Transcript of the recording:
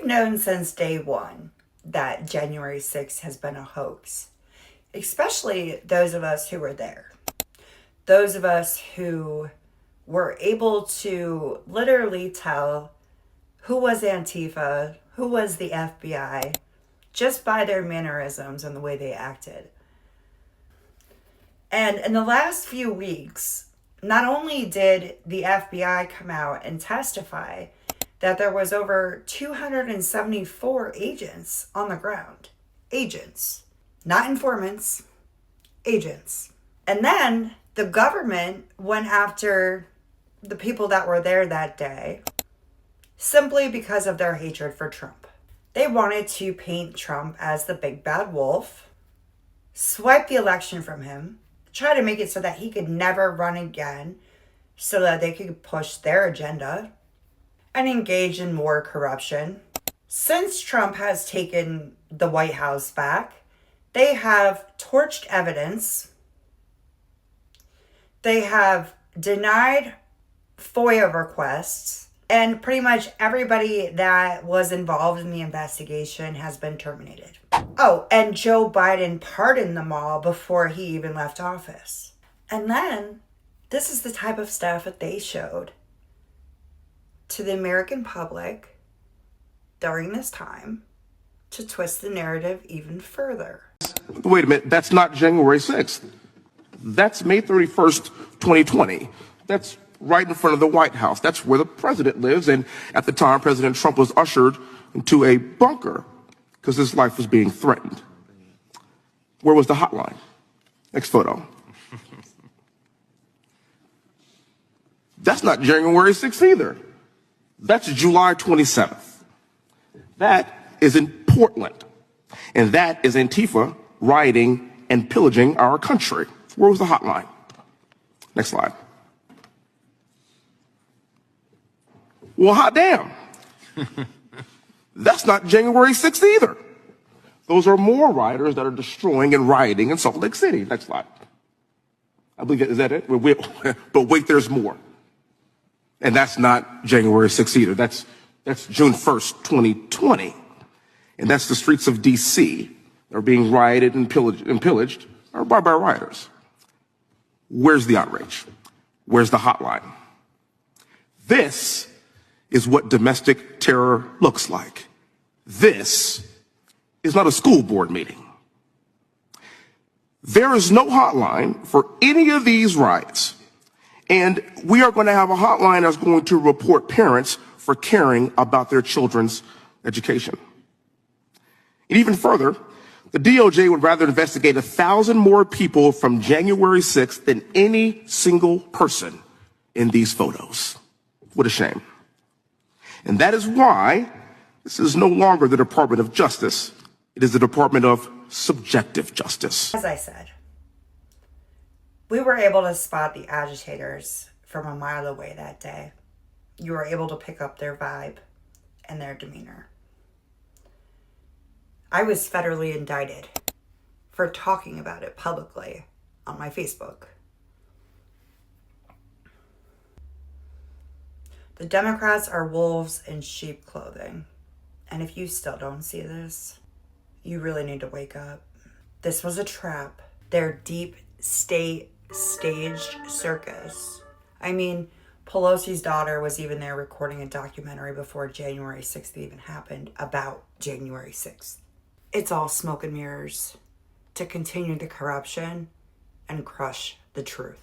known since day one that January 6th has been a hoax, especially those of us who were there. Those of us who were able to literally tell who was Antifa, who was the FBI, just by their mannerisms and the way they acted. And in the last few weeks, not only did the FBI come out and testify that there was over 274 agents on the ground. Agents, not informants, agents. And then the government went after the people that were there that day simply because of their hatred for Trump. They wanted to paint Trump as the big bad wolf, swipe the election from him, try to make it so that he could never run again so that they could push their agenda and engage in more corruption. Since Trump has taken the White House back, they have torched evidence. They have denied FOIA requests, and pretty much everybody that was involved in the investigation has been terminated. Oh, and Joe Biden pardoned them all before he even left office. And then, this is the type of stuff that they showed to the American public during this time to twist the narrative even further. Wait a minute, that's not January 6th. That's May 31st, 2020. That's right in front of the White House. That's where the president lives. And at the time, President Trump was ushered into a bunker because his life was being threatened. Where was the hotline? Next photo. That's not January 6th either. That's July 27th. That is in Portland. And that is Antifa rioting and pillaging our country. Where was the hotline? Next slide. Well, hot damn. That's not January 6th either. Those are more rioters that are destroying and rioting in Salt Lake City. Next slide. I believe, is that it? But wait, there's more. And that's not January 6th either. That's June 1st, 2020. And that's the streets of D.C. that are being rioted and pillaged by rioters. Where's the outrage? Where's the hotline? This is what domestic terror looks like. This is not a school board meeting. There is no hotline for any of these riots. And we are going to have a hotline that's going to report parents for caring about their children's education. And even further, the DOJ would rather investigate 1,000 more people from January 6th than any single person in these photos. What a shame. And that is why this is no longer the Department of Justice. It is the Department of Subjective Justice. As I said, we were able to spot the agitators from a mile away that day. You were able to pick up their vibe and their demeanor. I was federally indicted for talking about it publicly on my Facebook. The Democrats are wolves in sheep clothing. And if you still don't see this, you really need to wake up. This was a trap. Their deep state staged circus. I mean, Pelosi's daughter was even there recording a documentary before January 6th even happened about January 6th. It's all smoke and mirrors to continue the corruption and crush the truth.